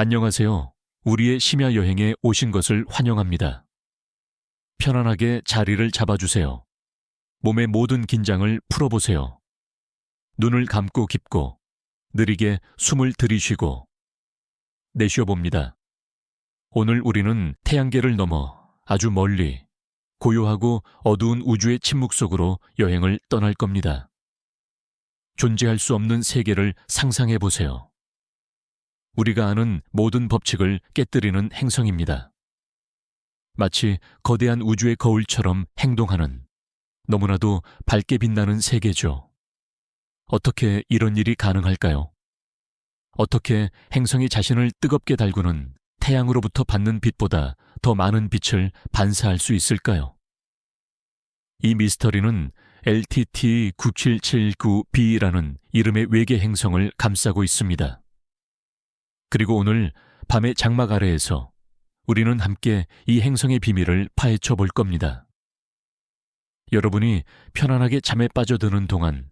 안녕하세요. 우리의 심야 여행에 오신 것을 환영합니다. 편안하게 자리를 잡아주세요. 몸의 모든 긴장을 풀어보세요. 눈을 감고 깊고 느리게 숨을 들이쉬고 내쉬어봅니다. 오늘 우리는 태양계를 넘어 아주 멀리 고요하고 어두운 우주의 침묵 속으로 여행을 떠날 겁니다. 존재할 수 없는 세계를 상상해 보세요. 우리가 아는 모든 법칙을 깨뜨리는 행성입니다. 마치 거대한 우주의 거울처럼 행동하는 너무나도 밝게 빛나는 세계죠. 어떻게 이런 일이 가능할까요? 어떻게 행성이 자신을 뜨겁게 달구는 태양으로부터 받는 빛보다 더 많은 빛을 반사할 수 있을까요? 이 미스터리는 LTT-9779b라는 이름의 외계 행성을 감싸고 있습니다. 그리고 오늘 밤의 장막 아래에서 우리는 함께 이 행성의 비밀을 파헤쳐 볼 겁니다. 여러분이 편안하게 잠에 빠져드는 동안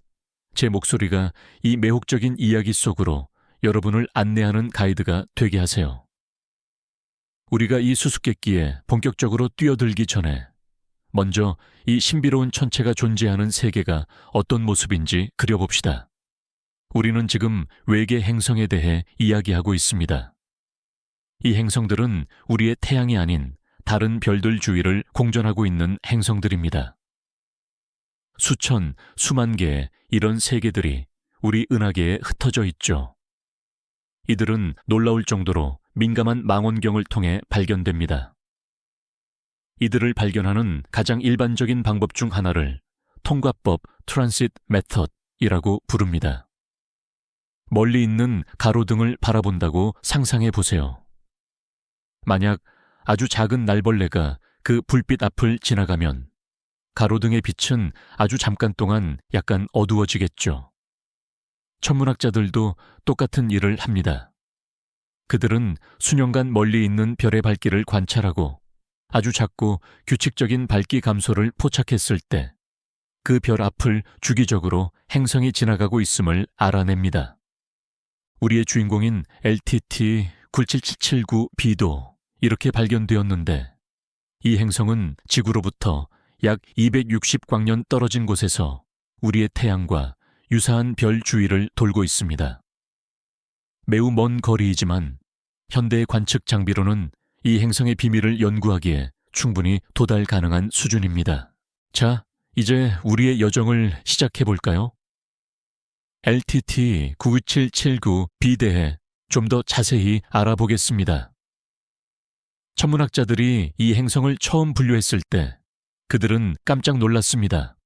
제 목소리가 이 매혹적인 이야기 속으로 여러분을 안내하는 가이드가 되게 하세요. 우리가 이 수수께끼에 본격적으로 뛰어들기 전에 먼저 이 신비로운 천체가 존재하는 세계가 어떤 모습인지 그려봅시다. 우리는 지금 외계 행성에 대해 이야기하고 있습니다. 이 행성들은 우리의 태양이 아닌 다른 별들 주위를 공전하고 있는 행성들입니다. 수천, 수만 개의 이런 세계들이 우리 은하계에 흩어져 있죠. 이들은 놀라울 정도로 민감한 망원경을 통해 발견됩니다. 이들을 발견하는 가장 일반적인 방법 중 하나를 통과법 트랜시트 메터드이라고 부릅니다. 멀리 있는 가로등을 바라본다고 상상해 보세요. 만약 아주 작은 날벌레가 그 불빛 앞을 지나가면 가로등의 빛은 아주 잠깐 동안 약간 어두워지겠죠. 천문학자들도 똑같은 일을 합니다. 그들은 수년간 멀리 있는 별의 밝기를 관찰하고 아주 작고 규칙적인 밝기 감소를 포착했을 때 그 별 앞을 주기적으로 행성이 지나가고 있음을 알아냅니다. 우리의 주인공인 LTT-97779b도 이렇게 발견되었는데 이 행성은 지구로부터 약 260광년 떨어진 곳에서 우리의 태양과 유사한 별 주위를 돌고 있습니다. 매우 먼 거리이지만 현대의 관측 장비로는 이 행성의 비밀을 연구하기에 충분히 도달 가능한 수준입니다. 자, 이제 우리의 여정을 시작해 볼까요? LTT-9779b에 대해 좀 더 자세히 알아보겠습니다. 천문학자들이 이 행성을 처음 분류했을 때 그들은 깜짝 놀랐습니다.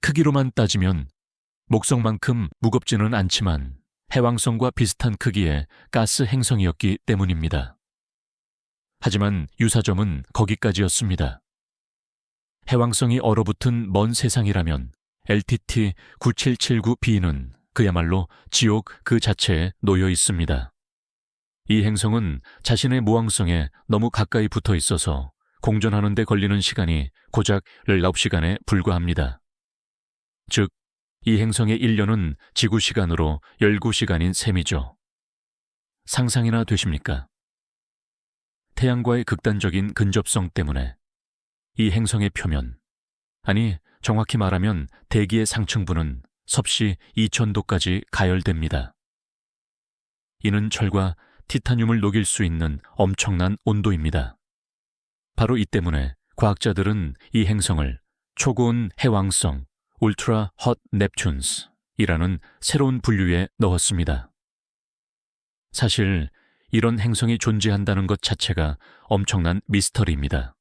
크기로만 따지면 목성만큼 무겁지는 않지만 해왕성과 비슷한 크기의 가스 행성이었기 때문입니다. 하지만 유사점은 거기까지였습니다. 해왕성이 얼어붙은 먼 세상이라면 LTT-9779b는 그야말로 지옥 그 자체에 놓여 있습니다. 이 행성은 자신의 모항성에 너무 가까이 붙어 있어서 공전하는 데 걸리는 시간이 고작 19시간에 불과합니다. 즉, 이 행성의 1년은 지구 시간으로 19시간인 셈이죠. 상상이나 되십니까? 태양과의 극단적인 근접성 때문에 이 행성의 표면, 아니 정확히 말하면 대기의 상층부는 섭씨 2000도까지 가열됩니다. 이는 철과 티타늄을 녹일 수 있는 엄청난 온도입니다. 바로 이 때문에 과학자들은 이 행성을 초고온 해왕성 울트라 헛 넵튠스이라는 새로운 분류에 넣었습니다. 사실 이런 행성이 존재한다는 것 자체가 엄청난 미스터리입니다.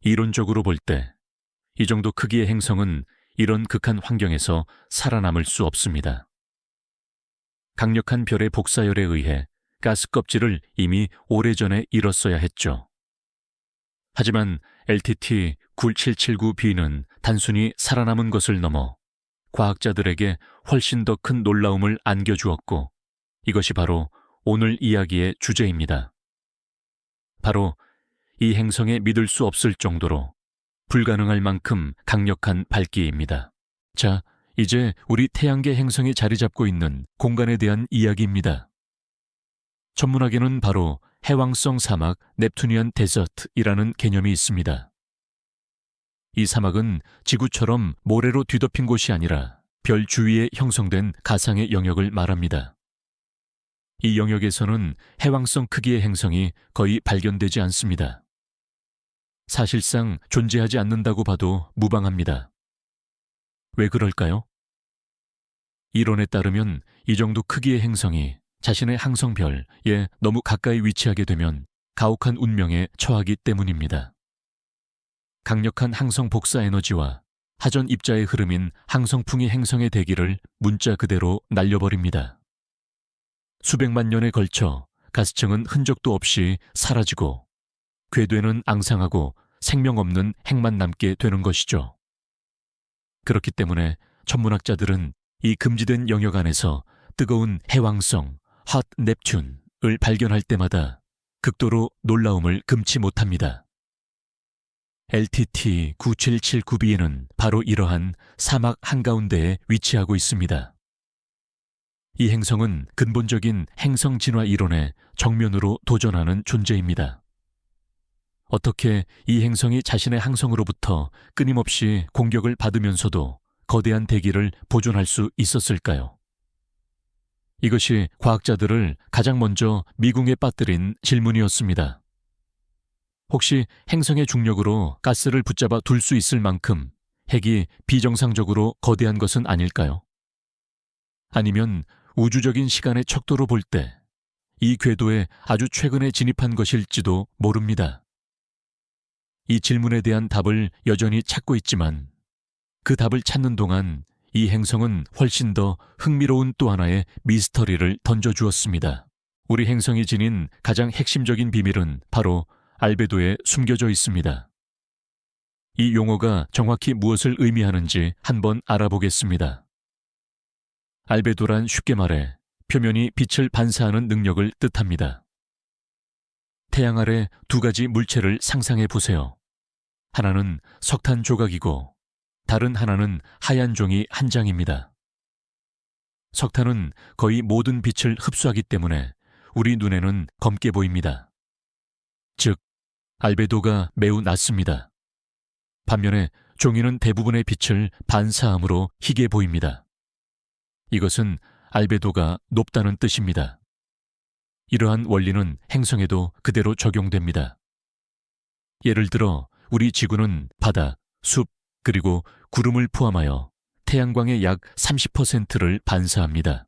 이론적으로 볼 때 이 정도 크기의 행성은 이런 극한 환경에서 살아남을 수 없습니다. 강력한 별의 복사열에 의해 가스 껍질을 이미 오래전에 잃었어야 했죠. 하지만 LTT-9779b는 단순히 살아남은 것을 넘어 과학자들에게 훨씬 더 큰 놀라움을 안겨주었고 이것이 바로 오늘 이야기의 주제입니다. 바로 이 행성에 믿을 수 없을 정도로 불가능할 만큼 강력한 밝기입니다. 자, 이제 우리 태양계 행성이 자리 잡고 있는 공간에 대한 이야기입니다. 천문학에는 바로 해왕성 사막 넵투니안 데저트이라는 개념이 있습니다. 이 사막은 지구처럼 모래로 뒤덮인 곳이 아니라 별 주위에 형성된 가상의 영역을 말합니다. 이 영역에서는 해왕성 크기의 행성이 거의 발견되지 않습니다. 사실상 존재하지 않는다고 봐도 무방합니다. 왜 그럴까요? 이론에 따르면 이 정도 크기의 행성이 자신의 항성별에 너무 가까이 위치하게 되면 가혹한 운명에 처하기 때문입니다. 강력한 항성 복사 에너지와 하전 입자의 흐름인 항성풍이 행성의 대기를 문자 그대로 날려버립니다. 수백만 년에 걸쳐 가스층은 흔적도 없이 사라지고 궤도에는 앙상하고 생명 없는 핵만 남게 되는 것이죠. 그렇기 때문에 천문학자들은 이 금지된 영역 안에서 뜨거운 해왕성, 핫 넵튠을 발견할 때마다 극도로 놀라움을 금치 못합니다. LTT 9779b는 바로 이러한 사막 한가운데에 위치하고 있습니다. 이 행성은 근본적인 행성 진화 이론에 정면으로 도전하는 존재입니다. 어떻게 이 행성이 자신의 항성으로부터 끊임없이 공격을 받으면서도 거대한 대기를 보존할 수 있었을까요? 이것이 과학자들을 가장 먼저 미궁에 빠뜨린 질문이었습니다. 혹시 행성의 중력으로 가스를 붙잡아 둘 수 있을 만큼 핵이 비정상적으로 거대한 것은 아닐까요? 아니면 우주적인 시간의 척도로 볼 때 이 궤도에 아주 최근에 진입한 것일지도 모릅니다. 이 질문에 대한 답을 여전히 찾고 있지만 그 답을 찾는 동안 이 행성은 훨씬 더 흥미로운 또 하나의 미스터리를 던져주었습니다. 우리 행성이 지닌 가장 핵심적인 비밀은 바로 알베도에 숨겨져 있습니다. 이 용어가 정확히 무엇을 의미하는지 한번 알아보겠습니다. 알베도란 쉽게 말해 표면이 빛을 반사하는 능력을 뜻합니다. 태양 아래 두 가지 물체를 상상해 보세요. 하나는 석탄 조각이고 다른 하나는 하얀 종이 한 장입니다. 석탄은 거의 모든 빛을 흡수하기 때문에 우리 눈에는 검게 보입니다. 즉, 알베도가 매우 낮습니다. 반면에 종이는 대부분의 빛을 반사하므로 희게 보입니다. 이것은 알베도가 높다는 뜻입니다. 이러한 원리는 행성에도 그대로 적용됩니다. 예를 들어 우리 지구는 바다, 숲, 그리고 구름을 포함하여 태양광의 약 30%를 반사합니다.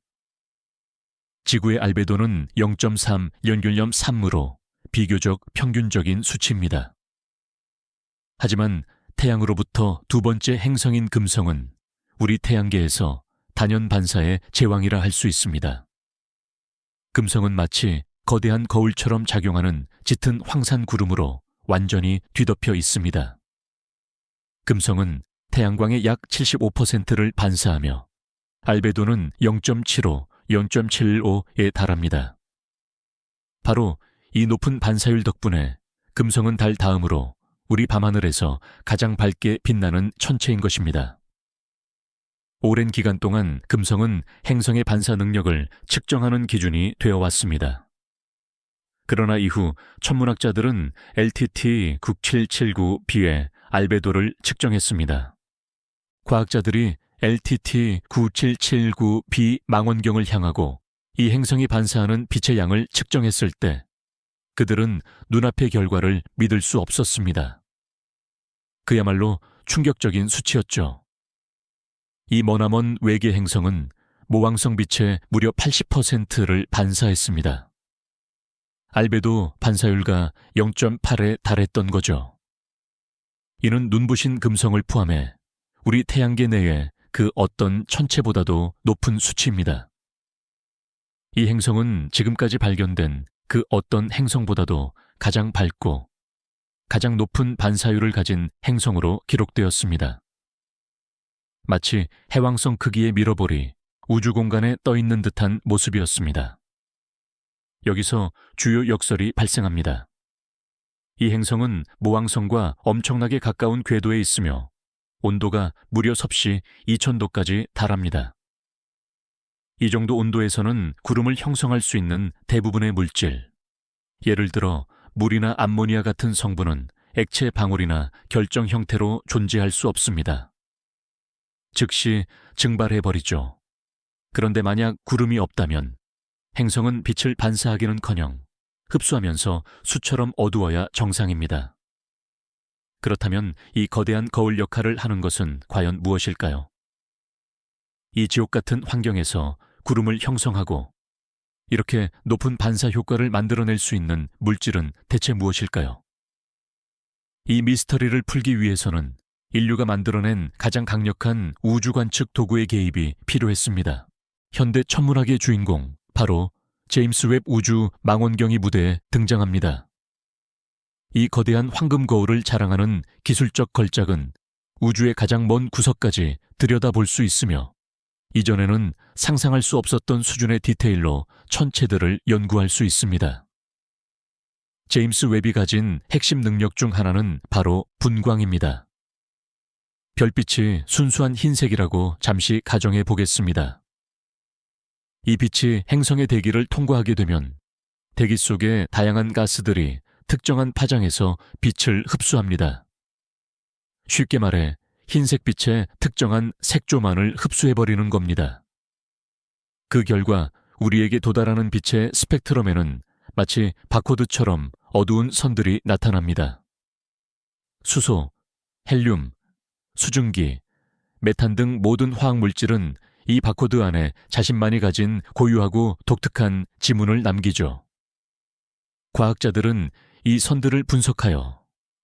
지구의 알베도는 0.3 연결점 3으로 비교적 평균적인 수치입니다. 하지만 태양으로부터 두 번째 행성인 금성은 우리 태양계에서 단연 반사의 제왕이라 할 수 있습니다. 금성은 마치 거대한 거울처럼 작용하는 짙은 황산 구름으로 완전히 뒤덮여 있습니다. 금성은 태양광의 약 75%를 반사하며 알베도는 0.75, 0.75에 달합니다. 바로 이 높은 반사율 덕분에 금성은 달 다음으로 우리 밤하늘에서 가장 밝게 빛나는 천체인 것입니다. 오랜 기간 동안 금성은 행성의 반사 능력을 측정하는 기준이 되어 왔습니다. 그러나 이후 천문학자들은 LTT 9779b의 알베도를 측정했습니다. 과학자들이 LTT 9779b 망원경을 향하고 이 행성이 반사하는 빛의 양을 측정했을 때 그들은 눈앞의 결과를 믿을 수 없었습니다. 그야말로 충격적인 수치였죠. 이 머나먼 외계 행성은 모왕성 빛의 무려 80%를 반사했습니다. 알베도 반사율과 0.8에 달했던 거죠. 이는 눈부신 금성을 포함해 우리 태양계 내의 그 어떤 천체보다도 높은 수치입니다. 이 행성은 지금까지 발견된 그 어떤 행성보다도 가장 밝고 가장 높은 반사율을 가진 행성으로 기록되었습니다. 마치 해왕성 크기의 미러볼이 우주 공간에 떠 있는 듯한 모습이었습니다. 여기서 주요 역설이 발생합니다. 이 행성은 모왕성과 엄청나게 가까운 궤도에 있으며 온도가 무려 섭씨 2000도까지 달합니다. 이 정도 온도에서는 구름을 형성할 수 있는 대부분의 물질, 예를 들어 물이나 암모니아 같은 성분은 액체 방울이나 결정 형태로 존재할 수 없습니다. 즉시 증발해버리죠. 그런데 만약 구름이 없다면 행성은 빛을 반사하기는커녕 흡수하면서 수처럼 어두워야 정상입니다. 그렇다면 이 거대한 거울 역할을 하는 것은 과연 무엇일까요? 이 지옥 같은 환경에서 구름을 형성하고 이렇게 높은 반사 효과를 만들어낼 수 있는 물질은 대체 무엇일까요? 이 미스터리를 풀기 위해서는 인류가 만들어낸 가장 강력한 우주 관측 도구의 개입이 필요했습니다. 현대 천문학의 주인공, 바로 제임스 웹 우주 망원경이 무대에 등장합니다. 이 거대한 황금 거울을 자랑하는 기술적 걸작은 우주의 가장 먼 구석까지 들여다볼 수 있으며 이전에는 상상할 수 없었던 수준의 디테일로 천체들을 연구할 수 있습니다. 제임스 웹이 가진 핵심 능력 중 하나는 바로 분광입니다. 별빛이 순수한 흰색이라고 잠시 가정해 보겠습니다. 이 빛이 행성의 대기를 통과하게 되면 대기 속의 다양한 가스들이 특정한 파장에서 빛을 흡수합니다. 쉽게 말해 흰색 빛의 특정한 색조만을 흡수해버리는 겁니다. 그 결과 우리에게 도달하는 빛의 스펙트럼에는 마치 바코드처럼 어두운 선들이 나타납니다. 수소, 헬륨, 수증기, 메탄 등 모든 화학물질은 이 바코드 안에 자신만이 가진 고유하고 독특한 지문을 남기죠. 과학자들은 이 선들을 분석하여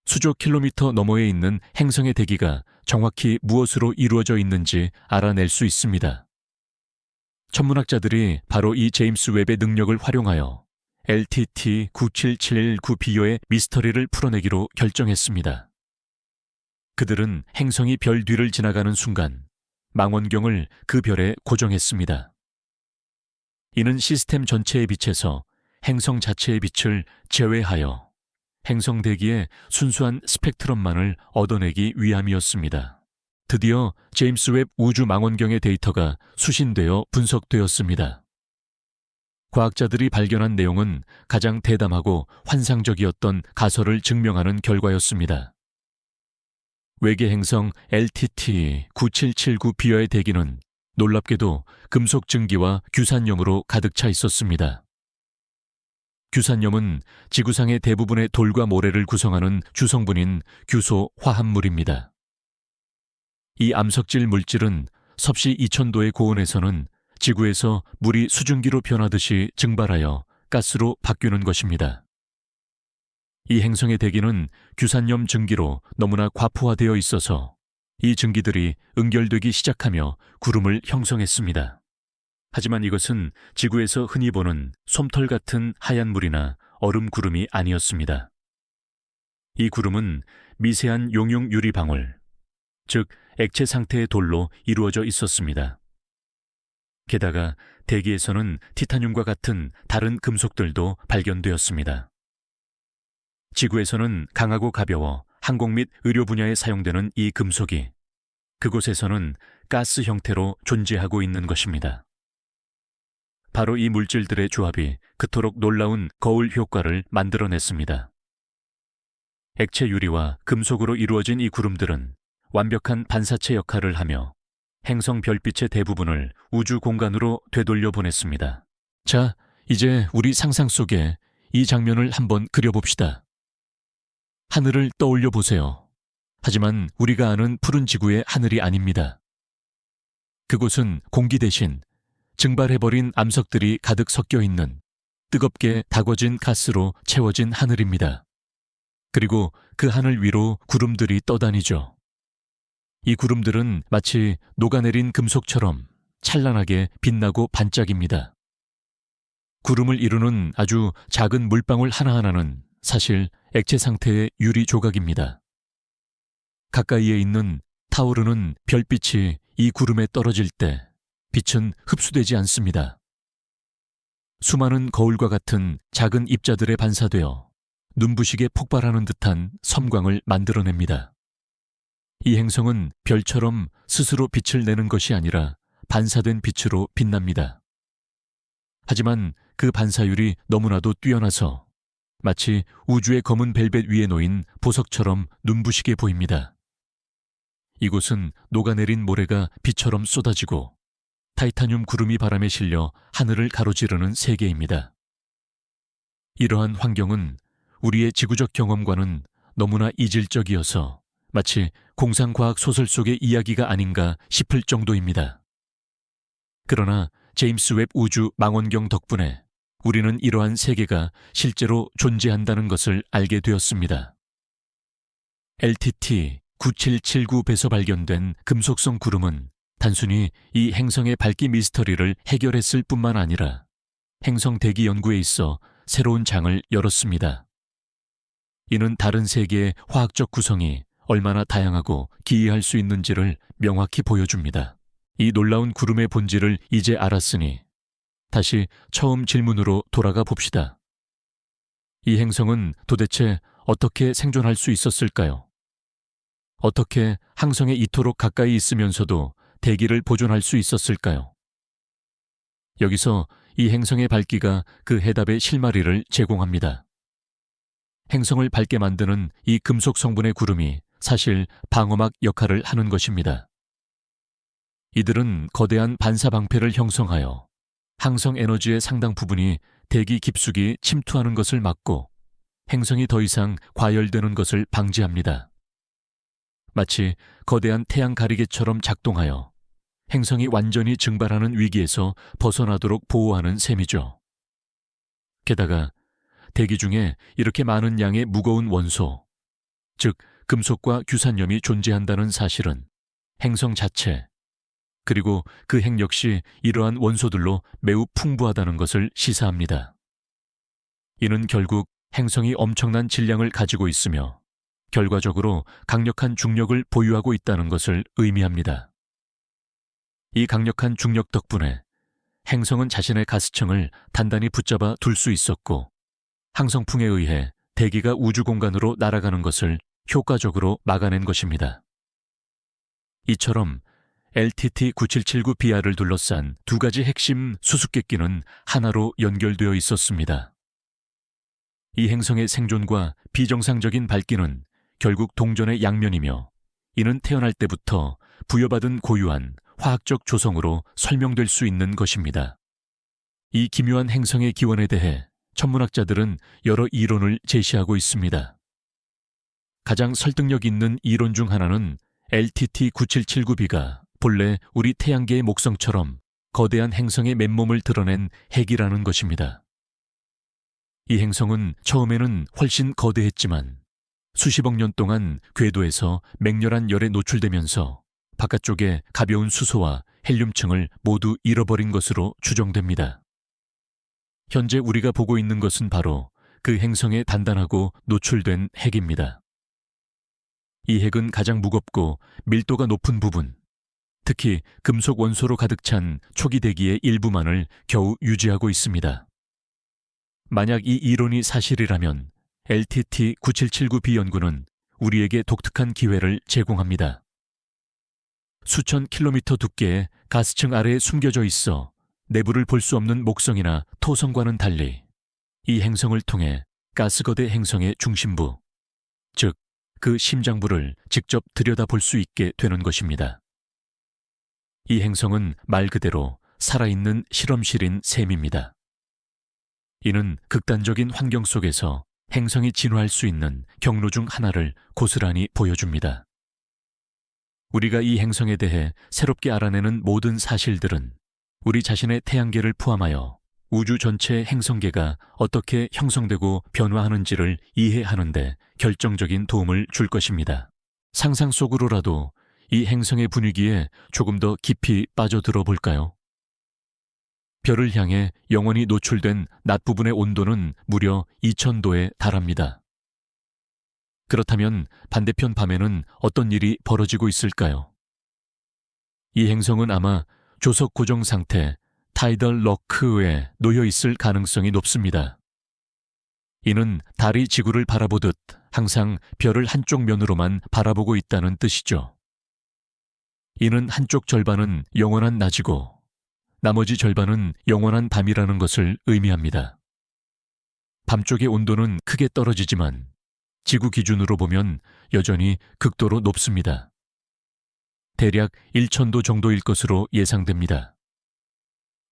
수조 킬로미터 너머에 있는 행성의 대기가 정확히 무엇으로 이루어져 있는지 알아낼 수 있습니다. 천문학자들이 바로 이 제임스 웹의 능력을 활용하여 LTT-9779B의 미스터리를 풀어내기로 결정했습니다. 그들은 행성이 별 뒤를 지나가는 순간 망원경을 그 별에 고정했습니다. 이는 시스템 전체의 빛에서 행성 자체의 빛을 제외하여 행성 대기의 순수한 스펙트럼만을 얻어내기 위함이었습니다. 드디어 제임스 웹 우주 망원경의 데이터가 수신되어 분석되었습니다. 과학자들이 발견한 내용은 가장 대담하고 환상적이었던 가설을 증명하는 결과였습니다. 외계 행성 LTT-9779B의 대기는 놀랍게도 금속 증기와 규산염으로 가득 차 있었습니다. 규산염은 지구상의 대부분의 돌과 모래를 구성하는 주성분인 규소 화합물입니다. 이 암석질 물질은 섭씨 2000도의 고온에서는 지구에서 물이 수증기로 변하듯이 증발하여 가스로 바뀌는 것입니다. 이 행성의 대기는 규산염 증기로 너무나 과포화되어 있어서 이 증기들이 응결되기 시작하며 구름을 형성했습니다. 하지만 이것은 지구에서 흔히 보는 솜털 같은 하얀 물이나 얼음 구름이 아니었습니다. 이 구름은 미세한 용융 유리 방울, 즉 액체 상태의 돌로 이루어져 있었습니다. 게다가 대기에서는 티타늄과 같은 다른 금속들도 발견되었습니다. 지구에서는 강하고 가벼워 항공 및 의료 분야에 사용되는 이 금속이 그곳에서는 가스 형태로 존재하고 있는 것입니다. 바로 이 물질들의 조합이 그토록 놀라운 거울 효과를 만들어냈습니다. 액체 유리와 금속으로 이루어진 이 구름들은 완벽한 반사체 역할을 하며 행성 별빛의 대부분을 우주 공간으로 되돌려 보냈습니다. 자, 이제 우리 상상 속에 이 장면을 한번 그려봅시다. 하늘을 떠올려 보세요. 하지만 우리가 아는 푸른 지구의 하늘이 아닙니다. 그곳은 공기 대신 증발해버린 암석들이 가득 섞여 있는 뜨겁게 다궈진 가스로 채워진 하늘입니다. 그리고 그 하늘 위로 구름들이 떠다니죠. 이 구름들은 마치 녹아내린 금속처럼 찬란하게 빛나고 반짝입니다. 구름을 이루는 아주 작은 물방울 하나하나는 사실 액체 상태의 유리 조각입니다. 가까이에 있는 타오르는 별빛이 이 구름에 떨어질 때 빛은 흡수되지 않습니다. 수많은 거울과 같은 작은 입자들에 반사되어 눈부시게 폭발하는 듯한 섬광을 만들어냅니다. 이 행성은 별처럼 스스로 빛을 내는 것이 아니라 반사된 빛으로 빛납니다. 하지만 그 반사율이 너무나도 뛰어나서 마치 우주의 검은 벨벳 위에 놓인 보석처럼 눈부시게 보입니다. 이곳은 녹아내린 모래가 비처럼 쏟아지고 타이타늄 구름이 바람에 실려 하늘을 가로지르는 세계입니다. 이러한 환경은 우리의 지구적 경험과는 너무나 이질적이어서 마치 공상과학 소설 속의 이야기가 아닌가 싶을 정도입니다. 그러나 제임스 웹 우주 망원경 덕분에 우리는 이러한 세계가 실제로 존재한다는 것을 알게 되었습니다. LTT 9779b에서 발견된 금속성 구름은 단순히 이 행성의 밝기 미스터리를 해결했을 뿐만 아니라 행성 대기 연구에 있어 새로운 장을 열었습니다. 이는 다른 세계의 화학적 구성이 얼마나 다양하고 기이할 수 있는지를 명확히 보여줍니다. 이 놀라운 구름의 본질을 이제 알았으니 다시 처음 질문으로 돌아가 봅시다. 이 행성은 도대체 어떻게 생존할 수 있었을까요? 어떻게 항성에 이토록 가까이 있으면서도 대기를 보존할 수 있었을까요? 여기서 이 행성의 밝기가 그 해답의 실마리를 제공합니다. 행성을 밝게 만드는 이 금속 성분의 구름이 사실 방어막 역할을 하는 것입니다. 이들은 거대한 반사 방패를 형성하여 항성 에너지의 상당 부분이 대기 깊숙이 침투하는 것을 막고 행성이 더 이상 과열되는 것을 방지합니다. 마치 거대한 태양 가리개처럼 작동하여 행성이 완전히 증발하는 위기에서 벗어나도록 보호하는 셈이죠. 게다가 대기 중에 이렇게 많은 양의 무거운 원소, 즉 금속과 규산염이 존재한다는 사실은 행성 자체, 그리고 그 핵 역시 이러한 원소들로 매우 풍부하다는 것을 시사합니다. 이는 결국 행성이 엄청난 질량을 가지고 있으며 결과적으로 강력한 중력을 보유하고 있다는 것을 의미합니다. 이 강력한 중력 덕분에 행성은 자신의 가스층을 단단히 붙잡아 둘 수 있었고 항성풍에 의해 대기가 우주 공간으로 날아가는 것을 효과적으로 막아낸 것입니다. 이처럼 LTT-9779Br을 둘러싼 두 가지 핵심 수수께끼는 하나로 연결되어 있었습니다. 이 행성의 생존과 비정상적인 밝기는 결국 동전의 양면이며 이는 태어날 때부터 부여받은 고유한 화학적 조성으로 설명될 수 있는 것입니다. 이 기묘한 행성의 기원에 대해 천문학자들은 여러 이론을 제시하고 있습니다. 가장 설득력 있는 이론 중 하나는 LTT-9779B가 본래 우리 태양계의 목성처럼 거대한 행성의 맨몸을 드러낸 핵이라는 것입니다. 이 행성은 처음에는 훨씬 거대했지만 수십억 년 동안 궤도에서 맹렬한 열에 노출되면서 바깥쪽에 가벼운 수소와 헬륨층을 모두 잃어버린 것으로 추정됩니다. 현재 우리가 보고 있는 것은 바로 그 행성에 단단하고 노출된 핵입니다. 이 핵은 가장 무겁고 밀도가 높은 부분, 특히 금속 원소로 가득 찬 초기 대기의 일부만을 겨우 유지하고 있습니다. 만약 이 이론이 사실이라면 LTT-9779B 연구는 우리에게 독특한 기회를 제공합니다. 수천 킬로미터 두께의 가스층 아래에 숨겨져 있어 내부를 볼 수 없는 목성이나 토성과는 달리 이 행성을 통해 가스거대 행성의 중심부, 즉 그 심장부를 직접 들여다볼 수 있게 되는 것입니다. 이 행성은 말 그대로 살아있는 실험실인 셈입니다. 이는 극단적인 환경 속에서 행성이 진화할 수 있는 경로 중 하나를 고스란히 보여줍니다. 우리가 이 행성에 대해 새롭게 알아내는 모든 사실들은 우리 자신의 태양계를 포함하여 우주 전체의 행성계가 어떻게 형성되고 변화하는지를 이해하는 데 결정적인 도움을 줄 것입니다. 상상 속으로라도 이 행성의 분위기에 조금 더 깊이 빠져들어 볼까요? 별을 향해 영원히 노출된 낮 부분의 온도는 무려 2000도에 달합니다. 그렇다면 반대편 밤에는 어떤 일이 벌어지고 있을까요? 이 행성은 아마 조석 고정 상태, 타이덜 럭크에 놓여 있을 가능성이 높습니다. 이는 달이 지구를 바라보듯 항상 별을 한쪽 면으로만 바라보고 있다는 뜻이죠. 이는 한쪽 절반은 영원한 낮이고 나머지 절반은 영원한 밤이라는 것을 의미합니다. 밤 쪽의 온도는 크게 떨어지지만 지구 기준으로 보면 여전히 극도로 높습니다. 대략 1000도 정도일 것으로 예상됩니다.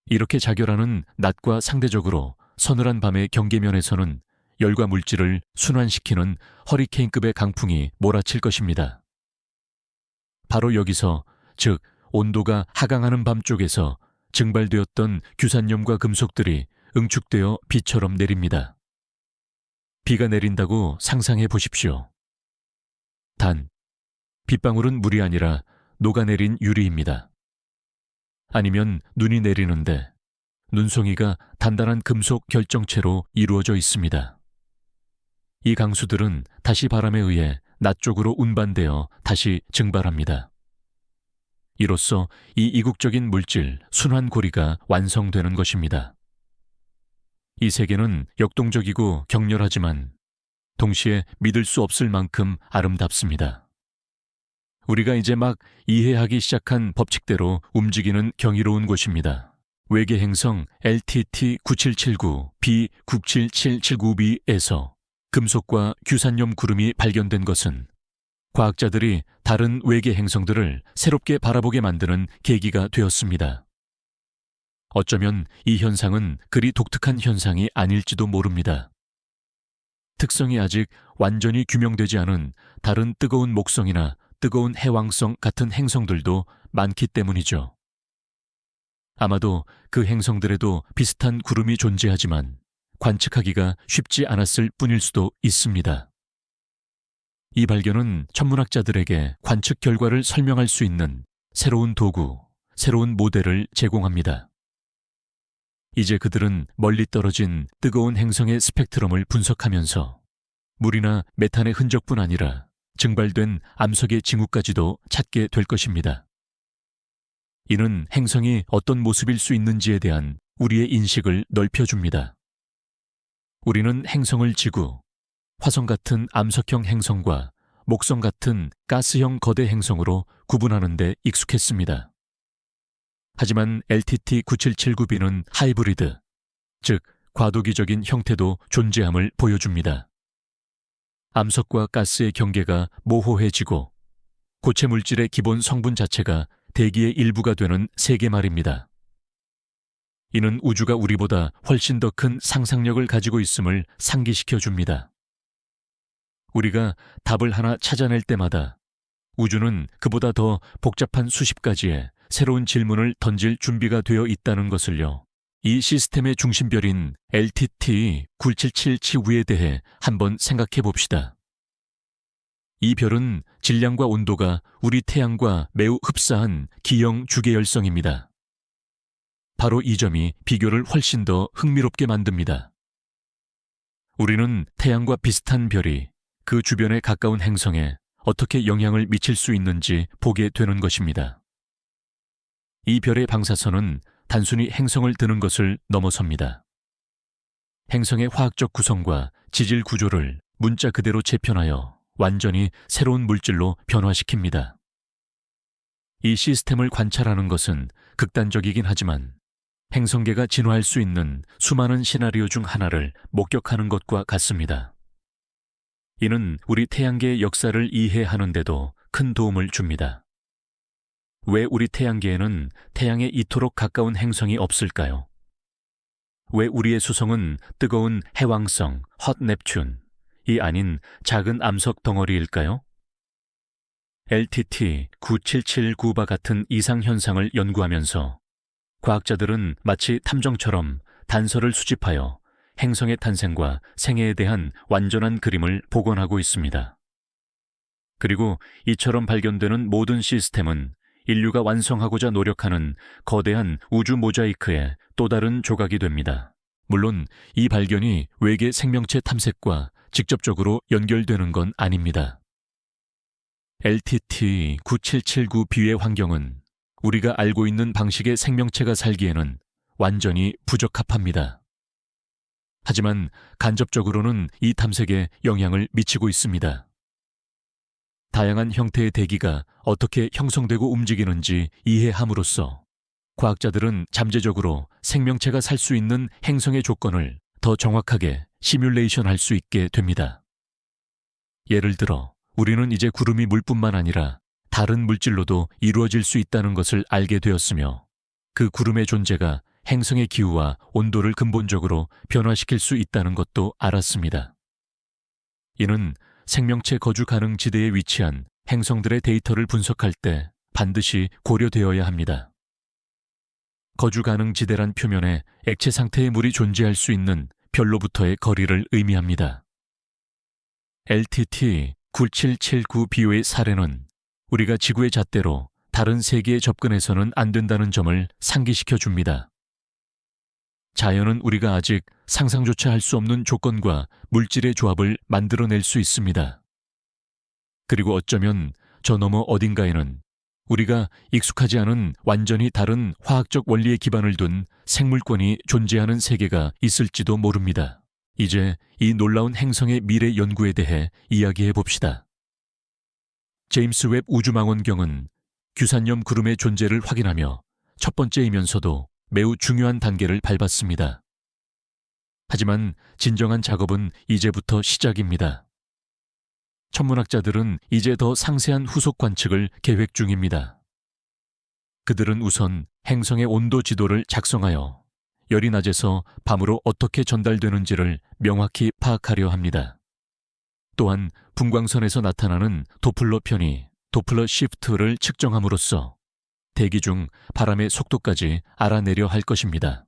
이렇게 자결하는 낮과 상대적으로 서늘한 밤의 경계면에서는 열과 물질을 순환시키는 허리케인급의 강풍이 몰아칠 것입니다. 바로 여기서, 즉 온도가 하강하는 밤 쪽에서 증발되었던 규산염과 금속들이 응축되어 비처럼 내립니다. 비가 내린다고 상상해 보십시오. 단, 빗방울은 물이 아니라 녹아내린 유리입니다. 아니면 눈이 내리는데 눈송이가 단단한 금속 결정체로 이루어져 있습니다. 이 강수들은 다시 바람에 의해 낮 쪽으로 운반되어 다시 증발합니다. 이로써 이 이국적인 물질 순환고리가 완성되는 것입니다. 이 세계는 역동적이고 격렬하지만 동시에 믿을 수 없을 만큼 아름답습니다. 우리가 이제 막 이해하기 시작한 법칙대로 움직이는 경이로운 곳입니다. 외계 행성 LTT-9779 B977779b에서 금속과 규산염 구름이 발견된 것은 과학자들이 다른 외계 행성들을 새롭게 바라보게 만드는 계기가 되었습니다. 어쩌면 이 현상은 그리 독특한 현상이 아닐지도 모릅니다. 특성이 아직 완전히 규명되지 않은 다른 뜨거운 목성이나 뜨거운 해왕성 같은 행성들도 많기 때문이죠. 아마도 그 행성들에도 비슷한 구름이 존재하지만 관측하기가 쉽지 않았을 뿐일 수도 있습니다. 이 발견은 천문학자들에게 관측 결과를 설명할 수 있는 새로운 도구, 새로운 모델을 제공합니다. 이제 그들은 멀리 떨어진 뜨거운 행성의 스펙트럼을 분석하면서 물이나 메탄의 흔적뿐 아니라 증발된 암석의 징후까지도 찾게 될 것입니다. 이는 행성이 어떤 모습일 수 있는지에 대한 우리의 인식을 넓혀줍니다. 우리는 행성을 지구, 화성 같은 암석형 행성과 목성 같은 가스형 거대 행성으로 구분하는 데 익숙했습니다. 하지만 LTT-9779b는 하이브리드, 즉 과도기적인 형태도 존재함을 보여줍니다. 암석과 가스의 경계가 모호해지고 고체 물질의 기본 성분 자체가 대기의 일부가 되는 세계 말입니다. 이는 우주가 우리보다 훨씬 더 큰 상상력을 가지고 있음을 상기시켜 줍니다. 우리가 답을 하나 찾아낼 때마다 우주는 그보다 더 복잡한 수십 가지의 새로운 질문을 던질 준비가 되어 있다는 것을요. 이 시스템의 중심별인 LTT-9777b에 대해 한번 생각해 봅시다. 이 별은 질량과 온도가 우리 태양과 매우 흡사한 기형 주계열성입니다. 바로 이 점이 비교를 훨씬 더 흥미롭게 만듭니다. 우리는 태양과 비슷한 별이 그 주변에 가까운 행성에 어떻게 영향을 미칠 수 있는지 보게 되는 것입니다. 이 별의 방사선은 단순히 행성을 드는 것을 넘어섭니다. 행성의 화학적 구성과 지질 구조를 문자 그대로 재편하여 완전히 새로운 물질로 변화시킵니다. 이 시스템을 관찰하는 것은 극단적이긴 하지만 행성계가 진화할 수 있는 수많은 시나리오 중 하나를 목격하는 것과 같습니다. 이는 우리 태양계의 역사를 이해하는 데도 큰 도움을 줍니다. 왜 우리 태양계에는 태양에 이토록 가까운 행성이 없을까요? 왜 우리의 수성은 뜨거운 해왕성, 헛 넵튠이 아닌 작은 암석 덩어리일까요? LTT-9779바 같은 이상현상을 연구하면서 과학자들은 마치 탐정처럼 단서를 수집하여 행성의 탄생과 생애에 대한 완전한 그림을 복원하고 있습니다. 그리고 이처럼 발견되는 모든 시스템은 인류가 완성하고자 노력하는 거대한 우주 모자이크의 또 다른 조각이 됩니다. 물론 이 발견이 외계 생명체 탐색과 직접적으로 연결되는 건 아닙니다. LTT-9779b의 환경은 우리가 알고 있는 방식의 생명체가 살기에는 완전히 부적합합니다. 하지만 간접적으로는 이 탐색에 영향을 미치고 있습니다. 다양한 형태의 대기가 어떻게 형성되고 움직이는지 이해함으로써 과학자들은 잠재적으로 생명체가 살 수 있는 행성의 조건을 더 정확하게 시뮬레이션할 수 있게 됩니다. 예를 들어 우리는 이제 구름이 물뿐만 아니라 다른 물질로도 이루어질 수 있다는 것을 알게 되었으며, 그 구름의 존재가 행성의 기후와 온도를 근본적으로 변화시킬 수 있다는 것도 알았습니다. 이는 생명체 거주 가능 지대에 위치한 행성들의 데이터를 분석할 때 반드시 고려되어야 합니다. 거주 가능 지대란 표면에 액체 상태의 물이 존재할 수 있는 별로부터의 거리를 의미합니다. LTT 9779B의 사례는 우리가 지구의 잣대로 다른 세계에 접근해서는 안 된다는 점을 상기시켜 줍니다. 자연은 우리가 아직 상상조차 할 수 없는 조건과 물질의 조합을 만들어낼 수 있습니다. 그리고 어쩌면 저 너머 어딘가에는 우리가 익숙하지 않은 완전히 다른 화학적 원리의 기반을 둔 생물권이 존재하는 세계가 있을지도 모릅니다. 이제 이 놀라운 행성의 미래 연구에 대해 이야기해 봅시다. 제임스 웹 우주망원경은 규산염 구름의 존재를 확인하며 첫 번째이면서도 매우 중요한 단계를 밟았습니다. 하지만 진정한 작업은 이제부터 시작입니다. 천문학자들은 이제 더 상세한 후속 관측을 계획 중입니다. 그들은 우선 행성의 온도 지도를 작성하여 열이 낮에서 밤으로 어떻게 전달되는지를 명확히 파악하려 합니다. 또한 분광선에서 나타나는 도플러 편이, 도플러 시프트를 측정함으로써 대기 중 바람의 속도까지 알아내려 할 것입니다.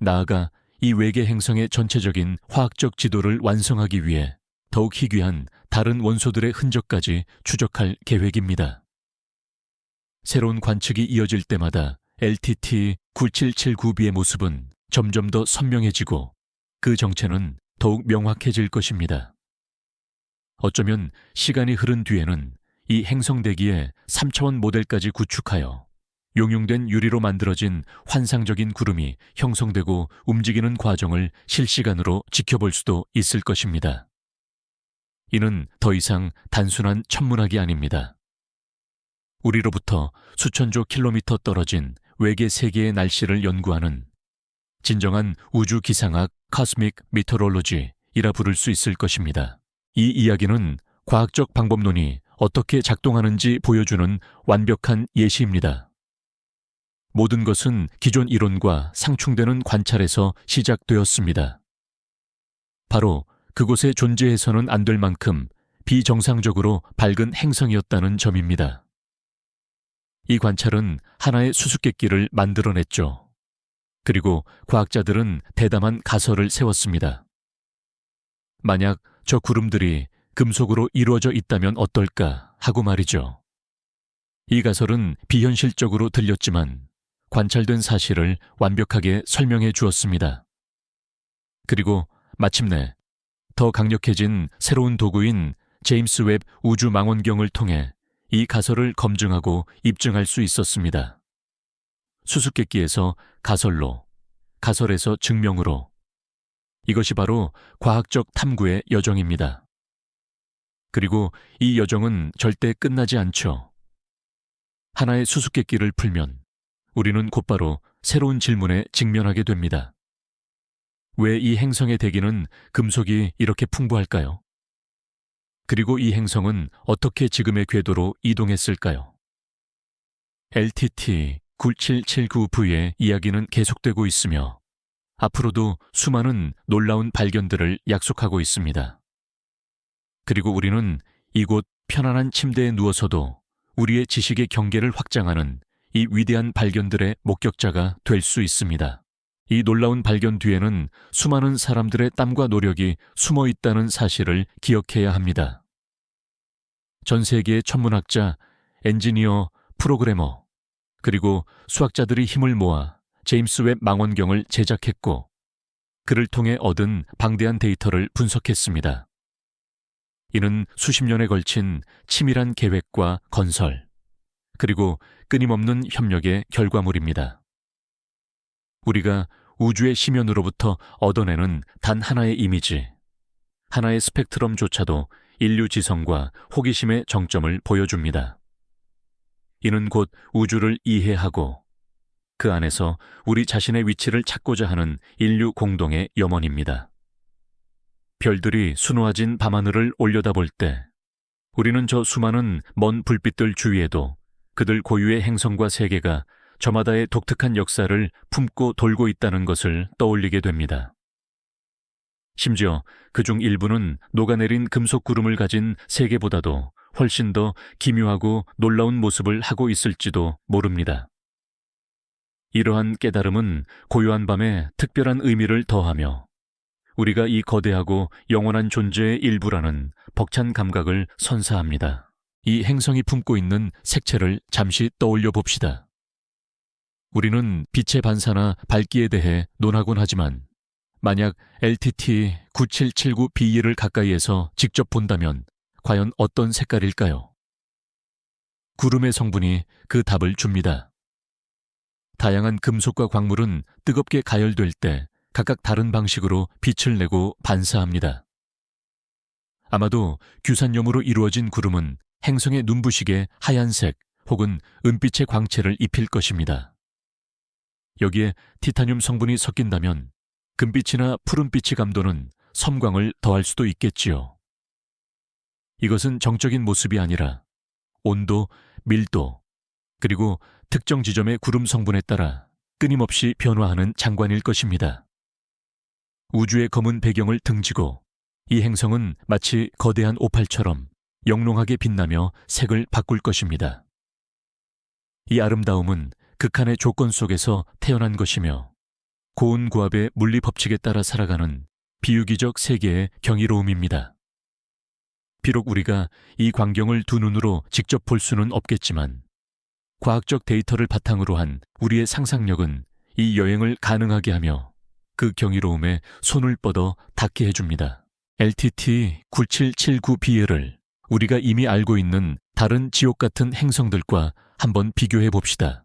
나아가 이 외계 행성의 전체적인 화학적 지도를 완성하기 위해 더욱 희귀한 다른 원소들의 흔적까지 추적할 계획입니다. 새로운 관측이 이어질 때마다 LTT 9779B의 모습은 점점 더 선명해지고 그 정체는 더욱 명확해질 것입니다. 어쩌면 시간이 흐른 뒤에는 이 행성 대기의 3차원 모델까지 구축하여 용융된 유리로 만들어진 환상적인 구름이 형성되고 움직이는 과정을 실시간으로 지켜볼 수도 있을 것입니다. 이는 더 이상 단순한 천문학이 아닙니다. 우리로부터 수천조 킬로미터 떨어진 외계 세계의 날씨를 연구하는 진정한 우주 기상학 (Cosmic Meteorology)이라 부를 수 있을 것입니다. 이 이야기는 과학적 방법론이 어떻게 작동하는지 보여주는 완벽한 예시입니다. 모든 것은 기존 이론과 상충되는 관찰에서 시작되었습니다. 바로 그곳에 존재해서는 안 될 만큼 비정상적으로 밝은 행성이었다는 점입니다. 이 관찰은 하나의 수수께끼를 만들어냈죠. 그리고 과학자들은 대담한 가설을 세웠습니다. 만약 저 구름들이 금속으로 이루어져 있다면 어떨까 하고 말이죠. 이 가설은 비현실적으로 들렸지만 관찰된 사실을 완벽하게 설명해 주었습니다. 그리고 마침내 더 강력해진 새로운 도구인 제임스 웹 우주 망원경을 통해 이 가설을 검증하고 입증할 수 있었습니다. 수수께끼에서 가설로, 가설에서 증명으로. 이것이 바로 과학적 탐구의 여정입니다. 그리고 이 여정은 절대 끝나지 않죠. 하나의 수수께끼를 풀면 우리는 곧바로 새로운 질문에 직면하게 됩니다. 왜 이 행성의 대기는 금속이 이렇게 풍부할까요? 그리고 이 행성은 어떻게 지금의 궤도로 이동했을까요? LTT 9779V의 이야기는 계속되고 있으며 앞으로도 수많은 놀라운 발견들을 약속하고 있습니다. 그리고 우리는 이곳 편안한 침대에 누워서도 우리의 지식의 경계를 확장하는 이 위대한 발견들의 목격자가 될 수 있습니다. 이 놀라운 발견 뒤에는 수많은 사람들의 땀과 노력이 숨어 있다는 사실을 기억해야 합니다. 전 세계의 천문학자, 엔지니어, 프로그래머, 그리고 수학자들이 힘을 모아 제임스 웹 망원경을 제작했고 그를 통해 얻은 방대한 데이터를 분석했습니다. 이는 수십 년에 걸친 치밀한 계획과 건설, 그리고 끊임없는 협력의 결과물입니다. 우리가 우주의 심연으로부터 얻어내는 단 하나의 이미지, 하나의 스펙트럼조차도 인류 지성과 호기심의 정점을 보여줍니다. 이는 곧 우주를 이해하고 그 안에서 우리 자신의 위치를 찾고자 하는 인류 공동의 염원입니다. 별들이 수놓아진 밤하늘을 올려다볼 때 우리는 저 수많은 먼 불빛들 주위에도 그들 고유의 행성과 세계가 저마다의 독특한 역사를 품고 돌고 있다는 것을 떠올리게 됩니다. 심지어 그중 일부는 녹아내린 금속 구름을 가진 세계보다도 훨씬 더 기묘하고 놀라운 모습을 하고 있을지도 모릅니다. 이러한 깨달음은 고요한 밤에 특별한 의미를 더하며 우리가 이 거대하고 영원한 존재의 일부라는 벅찬 감각을 선사합니다. 이 행성이 품고 있는 색채를 잠시 떠올려 봅시다. 우리는 빛의 반사나 밝기에 대해 논하곤 하지만 만약 LTT 9779B를 가까이에서 직접 본다면 과연 어떤 색깔일까요? 구름의 성분이 그 답을 줍니다. 다양한 금속과 광물은 뜨겁게 가열될 때 각각 다른 방식으로 빛을 내고 반사합니다. 아마도 규산염으로 이루어진 구름은 행성의 눈부시게 하얀색 혹은 은빛의 광채를 입힐 것입니다. 여기에 티타늄 성분이 섞인다면 금빛이나 푸른빛이 감도는 섬광을 더할 수도 있겠지요. 이것은 정적인 모습이 아니라 온도, 밀도, 그리고 특정 지점의 구름 성분에 따라 끊임없이 변화하는 장관일 것입니다. 우주의 검은 배경을 등지고 이 행성은 마치 거대한 오팔처럼 영롱하게 빛나며 색을 바꿀 것입니다. 이 아름다움은 극한의 조건 속에서 태어난 것이며 고운 고압의 물리 법칙에 따라 살아가는 비유기적 세계의 경이로움입니다. 비록 우리가 이 광경을 두 눈으로 직접 볼 수는 없겠지만 과학적 데이터를 바탕으로 한 우리의 상상력은 이 여행을 가능하게 하며 그 경이로움에 손을 뻗어 닿게 해줍니다. LTT 9779B를 우리가 이미 알고 있는 다른 지옥 같은 행성들과 한번 비교해 봅시다.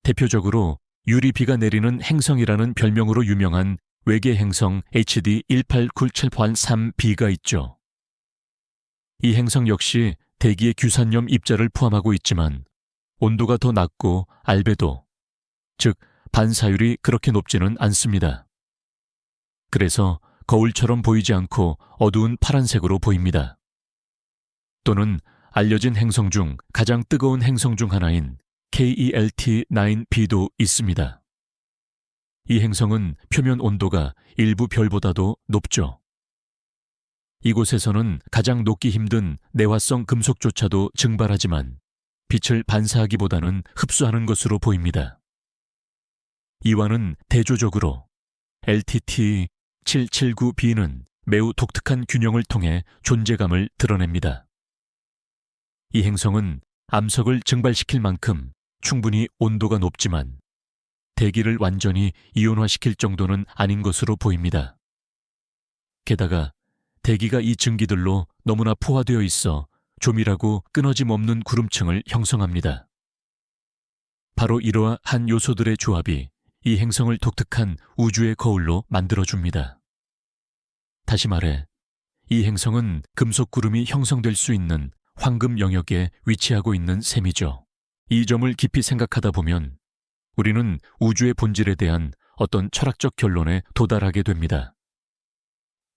대표적으로 유리비가 내리는 행성이라는 별명으로 유명한 외계 행성 HD 18978-3B가 있죠. 이 행성 역시 대기의 규산염 입자를 포함하고 있지만 온도가 더 낮고 알베도, 즉 반사율이 그렇게 높지는 않습니다. 그래서 거울처럼 보이지 않고 어두운 파란색으로 보입니다. 또는 알려진 행성 중 가장 뜨거운 행성 중 하나인 KELT9B도 있습니다. 이 행성은 표면 온도가 일부 별보다도 높죠. 이곳에서는 가장 녹기 힘든 내화성 금속조차도 증발하지만 빛을 반사하기보다는 흡수하는 것으로 보입니다. 이와는 대조적으로 LTT 779B는 매우 독특한 균형을 통해 존재감을 드러냅니다. 이 행성은 암석을 증발시킬 만큼 충분히 온도가 높지만 대기를 완전히 이온화시킬 정도는 아닌 것으로 보입니다. 게다가 대기가 이 증기들로 너무나 포화되어 있어 조밀하고 끊어짐 없는 구름층을 형성합니다. 바로 이러한 요소들의 조합이 이 행성을 독특한 우주의 거울로 만들어줍니다. 다시 말해, 이 행성은 금속 구름이 형성될 수 있는 황금 영역에 위치하고 있는 셈이죠. 이 점을 깊이 생각하다 보면 우리는 우주의 본질에 대한 어떤 철학적 결론에 도달하게 됩니다.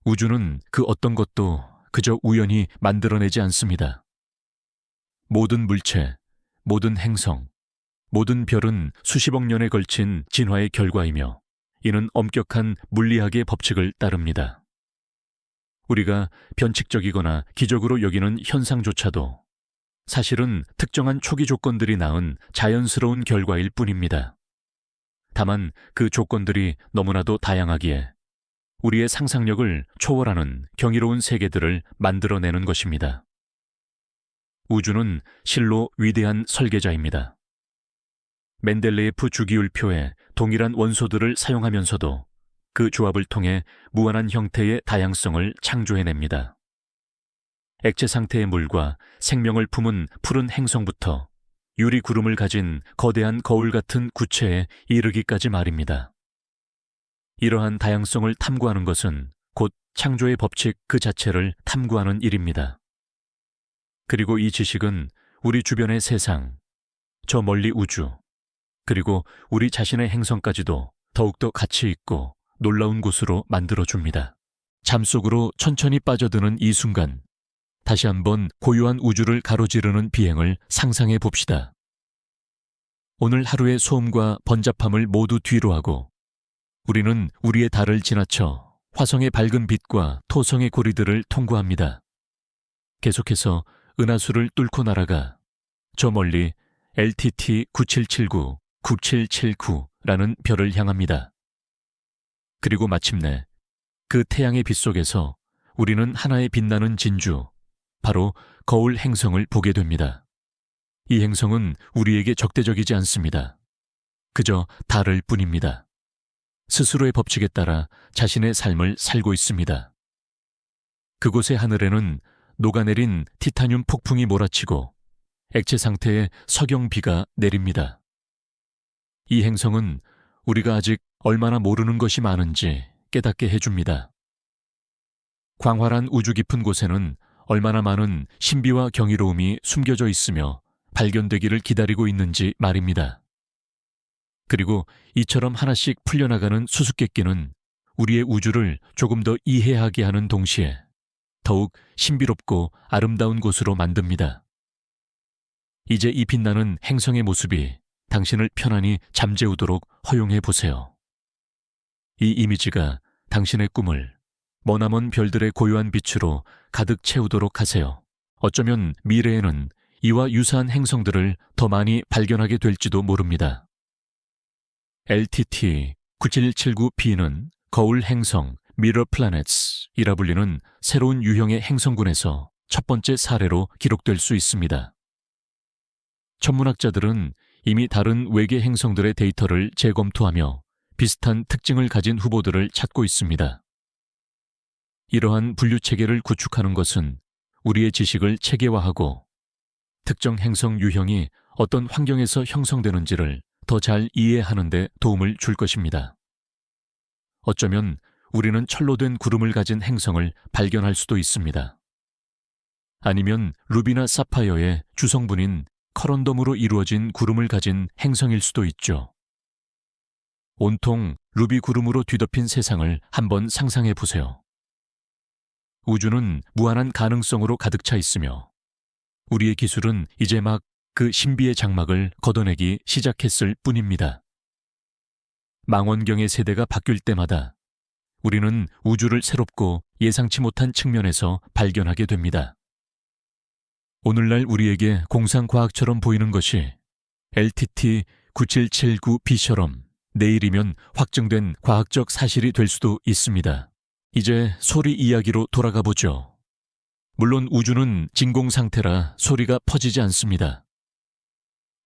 우주는 그 어떤 것도 그저 우연히 만들어내지 않습니다. 모든 물체, 모든 행성, 모든 별은 수십억 년에 걸친 진화의 결과이며 이는 엄격한 물리학의 법칙을 따릅니다. 우리가 변칙적이거나 기적으로 여기는 현상조차도 사실은 특정한 초기 조건들이 낳은 자연스러운 결과일 뿐입니다. 다만 그 조건들이 너무나도 다양하기에 우리의 상상력을 초월하는 경이로운 세계들을 만들어내는 것입니다. 우주는 실로 위대한 설계자입니다. 멘델레예프 주기율표에 동일한 원소들을 사용하면서도 그 조합을 통해 무한한 형태의 다양성을 창조해냅니다. 액체 상태의 물과 생명을 품은 푸른 행성부터 유리 구름을 가진 거대한 거울 같은 구체에 이르기까지 말입니다. 이러한 다양성을 탐구하는 것은 곧 창조의 법칙 그 자체를 탐구하는 일입니다. 그리고 이 지식은 우리 주변의 세상, 저 멀리 우주, 그리고 우리 자신의 행성까지도 더욱더 가치 있고 놀라운 곳으로 만들어줍니다. 잠 속으로 천천히 빠져드는 이 순간, 다시 한번 고요한 우주를 가로지르는 비행을 상상해 봅시다. 오늘 하루의 소음과 번잡함을 모두 뒤로 하고 우리는 우리의 달을 지나쳐 화성의 밝은 빛과 토성의 고리들을 통과합니다. 계속해서 은하수를 뚫고 날아가 저 멀리 LTT 9779, 9779라는 별을 향합니다. 그리고 마침내 그 태양의 빛 속에서 우리는 하나의 빛나는 진주, 바로 거울 행성을 보게 됩니다. 이 행성은 우리에게 적대적이지 않습니다. 그저 달을 뿐입니다. 스스로의 법칙에 따라 자신의 삶을 살고 있습니다. 그곳의 하늘에는 녹아내린 티타늄 폭풍이 몰아치고 액체 상태의 석영비가 내립니다. 이 행성은 우리가 아직 얼마나 모르는 것이 많은지 깨닫게 해줍니다. 광활한 우주 깊은 곳에는 얼마나 많은 신비와 경이로움이 숨겨져 있으며 발견되기를 기다리고 있는지 말입니다. 그리고 이처럼 하나씩 풀려나가는 수수께끼는 우리의 우주를 조금 더 이해하게 하는 동시에 더욱 신비롭고 아름다운 곳으로 만듭니다. 이제 이 빛나는 행성의 모습이 당신을 편안히 잠재우도록 허용해 보세요. 이 이미지가 당신의 꿈을 머나먼 별들의 고요한 빛으로 가득 채우도록 하세요. 어쩌면 미래에는 이와 유사한 행성들을 더 많이 발견하게 될지도 모릅니다. LTT 9779b는 거울 행성 미러 플래닛이라 불리는 새로운 유형의 행성군에서 첫 번째 사례로 기록될 수 있습니다. 천문학자들은 이미 다른 외계 행성들의 데이터를 재검토하며 비슷한 특징을 가진 후보들을 찾고 있습니다. 이러한 분류체계를 구축하는 것은 우리의 지식을 체계화하고 특정 행성 유형이 어떤 환경에서 형성되는지를 더 잘 이해하는 데 도움을 줄 것입니다. 어쩌면 우리는 철로 된 구름을 가진 행성을 발견할 수도 있습니다. 아니면 루비나 사파이어의 주성분인 커런덤으로 이루어진 구름을 가진 행성일 수도 있죠. 온통 루비 구름으로 뒤덮인 세상을 한번 상상해 보세요. 우주는 무한한 가능성으로 가득 차 있으며 우리의 기술은 이제 막 그 신비의 장막을 걷어내기 시작했을 뿐입니다. 망원경의 세대가 바뀔 때마다 우리는 우주를 새롭고 예상치 못한 측면에서 발견하게 됩니다. 오늘날 우리에게 공상과학처럼 보이는 것이 LTT 9779b처럼 내일이면 확정된 과학적 사실이 될 수도 있습니다. 이제 소리 이야기로 돌아가 보죠. 물론 우주는 진공 상태라 소리가 퍼지지 않습니다.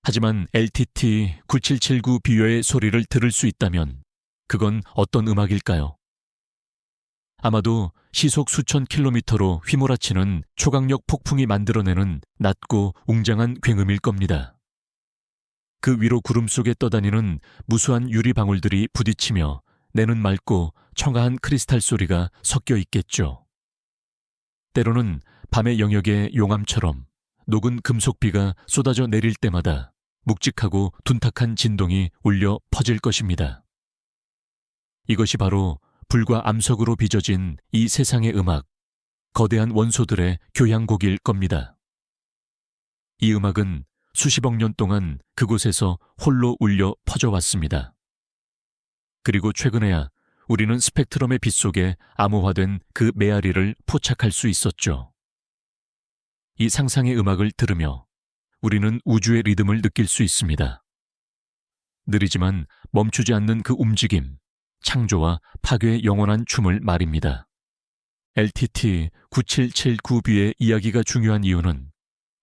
하지만 LTT 9779b의 소리를 들을 수 있다면 그건 어떤 음악일까요? 아마도 시속 수천 킬로미터로 휘몰아치는 초강력 폭풍이 만들어내는 낮고 웅장한 굉음일 겁니다. 그 위로 구름 속에 떠다니는 무수한 유리방울들이 부딪히며 내는 맑고 청아한 크리스탈 소리가 섞여 있겠죠. 때로는 밤의 영역의 용암처럼 녹은 금속비가 쏟아져 내릴 때마다 묵직하고 둔탁한 진동이 울려 퍼질 것입니다. 이것이 바로 불과 암석으로 빚어진 이 세상의 음악, 거대한 원소들의 교향곡일 겁니다. 이 음악은 수십억 년 동안 그곳에서 홀로 울려 퍼져왔습니다. 그리고 최근에야 우리는 스펙트럼의 빛 속에 암호화된 그 메아리를 포착할 수 있었죠. 이 상상의 음악을 들으며 우리는 우주의 리듬을 느낄 수 있습니다. 느리지만 멈추지 않는 그 움직임, 창조와 파괴의 영원한 춤을 말입니다. LTT 9779b의 이야기가 중요한 이유는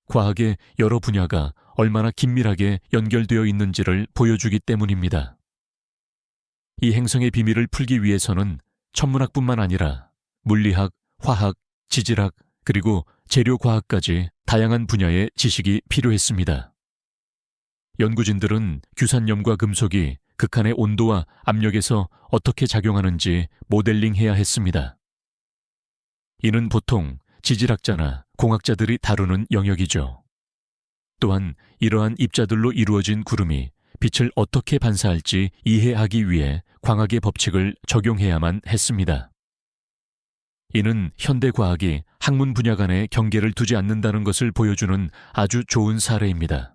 과학의 여러 분야가 얼마나 긴밀하게 연결되어 있는지를 보여주기 때문입니다. 이 행성의 비밀을 풀기 위해서는 천문학뿐만 아니라 물리학, 화학, 지질학, 그리고 재료과학까지 다양한 분야의 지식이 필요했습니다. 연구진들은 규산염과 금속이 극한의 온도와 압력에서 어떻게 작용하는지 모델링해야 했습니다. 이는 보통 지질학자나 공학자들이 다루는 영역이죠. 또한 이러한 입자들로 이루어진 구름이 빛을 어떻게 반사할지 이해하기 위해 광학의 법칙을 적용해야만 했습니다. 이는 현대 과학이 학문 분야 간의 경계를 두지 않는다는 것을 보여주는 아주 좋은 사례입니다.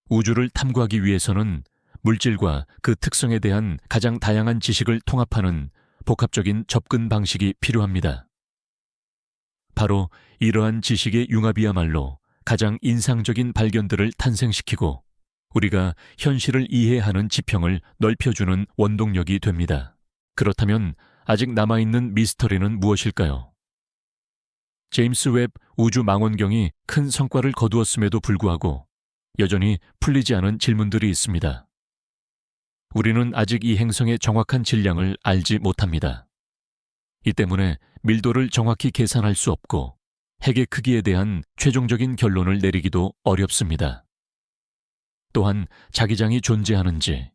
우주를 탐구하기 위해서는 물질과 그 특성에 대한 가장 다양한 지식을 통합하는 복합적인 접근 방식이 필요합니다. 바로 이러한 지식의 융합이야말로 가장 인상적인 발견들을 탄생시키고 우리가 현실을 이해하는 지평을 넓혀주는 원동력이 됩니다. 그렇다면 아직 남아있는 미스터리는 무엇일까요? 제임스 웹 우주 망원경이 큰 성과를 거두었음에도 불구하고 여전히 풀리지 않은 질문들이 있습니다. 우리는 아직 이 행성의 정확한 질량을 알지 못합니다. 이 때문에 밀도를 정확히 계산할 수 없고 핵의 크기에 대한 최종적인 결론을 내리기도 어렵습니다. 또한 자기장이 존재하는지,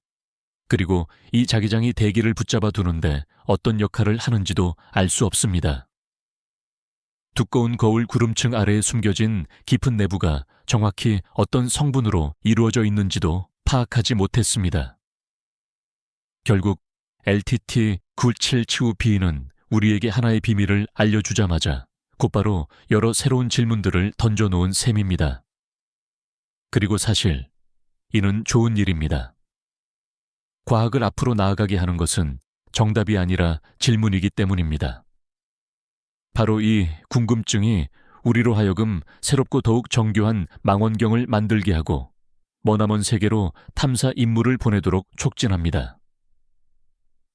그리고 이 자기장이 대기를 붙잡아 두는데 어떤 역할을 하는지도 알 수 없습니다. 두꺼운 거울 구름층 아래에 숨겨진 깊은 내부가 정확히 어떤 성분으로 이루어져 있는지도 파악하지 못했습니다. 결국 LTT-9775B는 우리에게 하나의 비밀을 알려주자마자 곧바로 여러 새로운 질문들을 던져놓은 셈입니다. 그리고 사실 이는 좋은 일입니다. 과학을 앞으로 나아가게 하는 것은 정답이 아니라 질문이기 때문입니다. 바로 이 궁금증이 우리로 하여금 새롭고 더욱 정교한 망원경을 만들게 하고 머나먼 세계로 탐사 임무를 보내도록 촉진합니다.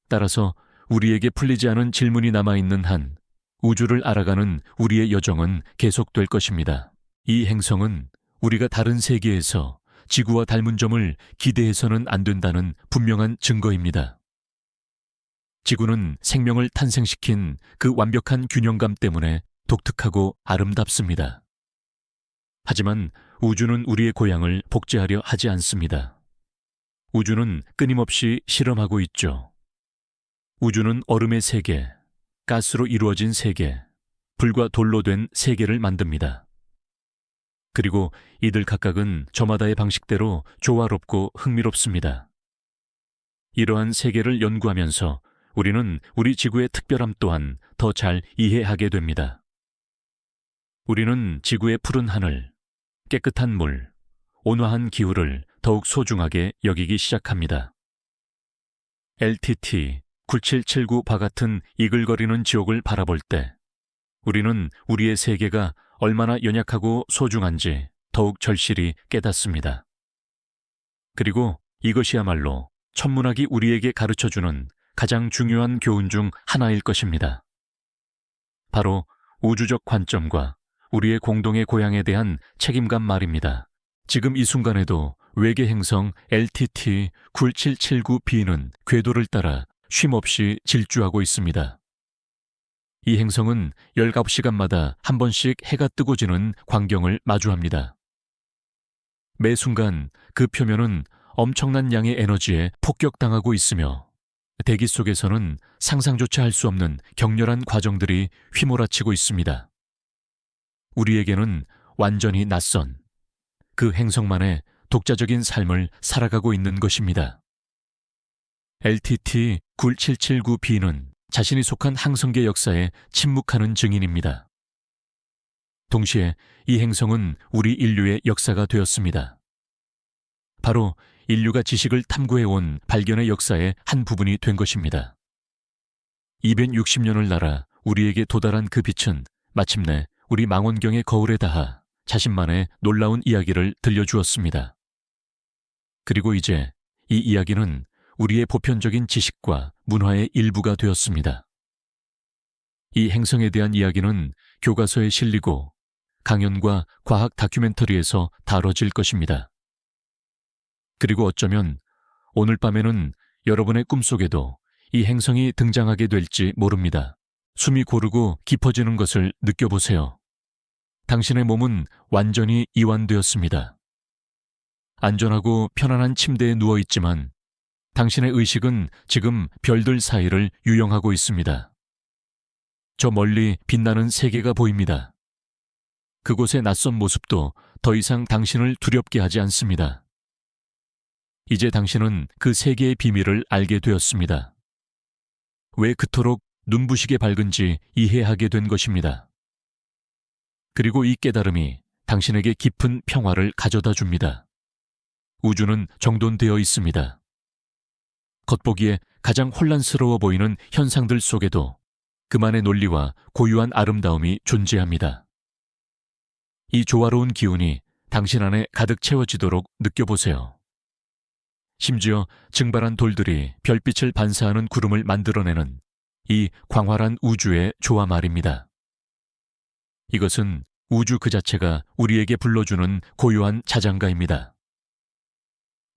따라서 우리에게 풀리지 않은 질문이 남아있는 한 우주를 알아가는 우리의 여정은 계속될 것입니다. 이 행성은 우리가 다른 세계에서 지구와 닮은 점을 기대해서는 안 된다는 분명한 증거입니다. 지구는 생명을 탄생시킨 그 완벽한 균형감 때문에 독특하고 아름답습니다. 하지만 우주는 우리의 고향을 복제하려 하지 않습니다. 우주는 끊임없이 실험하고 있죠. 우주는 얼음의 세계, 가스로 이루어진 세계, 불과 돌로 된 세계를 만듭니다. 그리고 이들 각각은 저마다의 방식대로 조화롭고 흥미롭습니다. 이러한 세계를 연구하면서 우리는 우리 지구의 특별함 또한 더 잘 이해하게 됩니다. 우리는 지구의 푸른 하늘, 깨끗한 물, 온화한 기후를 더욱 소중하게 여기기 시작합니다. LTT-9779바 같은 이글거리는 지옥을 바라볼 때 우리는 우리의 세계가 얼마나 연약하고 소중한지 더욱 절실히 깨닫습니다. 그리고 이것이야말로 천문학이 우리에게 가르쳐주는 가장 중요한 교훈 중 하나일 것입니다. 바로 우주적 관점과 우리의 공동의 고향에 대한 책임감 말입니다. 지금 이 순간에도 외계 행성 LTT-9779B는 궤도를 따라 쉼없이 질주하고 있습니다. 이 행성은 19시간마다 한 번씩 해가 뜨고 지는 광경을 마주합니다. 매 순간 그 표면은 엄청난 양의 에너지에 폭격당하고 있으며 대기 속에서는 상상조차 할 수 없는 격렬한 과정들이 휘몰아치고 있습니다. 우리에게는 완전히 낯선 그 행성만의 독자적인 삶을 살아가고 있는 것입니다. LTT-9779B는 자신이 속한 항성계 역사에 침묵하는 증인입니다. 동시에 이 행성은 우리 인류의 역사가 되었습니다. 바로 인류가 지식을 탐구해온 발견의 역사의 한 부분이 된 것입니다. 260년을 날아 우리에게 도달한 그 빛은 마침내 우리 망원경의 거울에 닿아 자신만의 놀라운 이야기를 들려주었습니다. 그리고 이제 이 이야기는 우리의 보편적인 지식과 문화의 일부가 되었습니다. 이 행성에 대한 이야기는 교과서에 실리고 강연과 과학 다큐멘터리에서 다뤄질 것입니다. 그리고 어쩌면 오늘 밤에는 여러분의 꿈속에도 이 행성이 등장하게 될지 모릅니다. 숨이 고르고 깊어지는 것을 느껴보세요. 당신의 몸은 완전히 이완되었습니다. 안전하고 편안한 침대에 누워있지만 당신의 의식은 지금 별들 사이를 유영하고 있습니다. 저 멀리 빛나는 세계가 보입니다. 그곳의 낯선 모습도 더 이상 당신을 두렵게 하지 않습니다. 이제 당신은 그 세계의 비밀을 알게 되었습니다. 왜 그토록 눈부시게 밝은지 이해하게 된 것입니다. 그리고 이 깨달음이 당신에게 깊은 평화를 가져다 줍니다. 우주는 정돈되어 있습니다. 겉보기에 가장 혼란스러워 보이는 현상들 속에도 그만의 논리와 고유한 아름다움이 존재합니다. 이 조화로운 기운이 당신 안에 가득 채워지도록 느껴보세요. 심지어 증발한 돌들이 별빛을 반사하는 구름을 만들어내는 이 광활한 우주의 조화 말입니다. 이것은 우주 그 자체가 우리에게 불러주는 고요한 자장가입니다.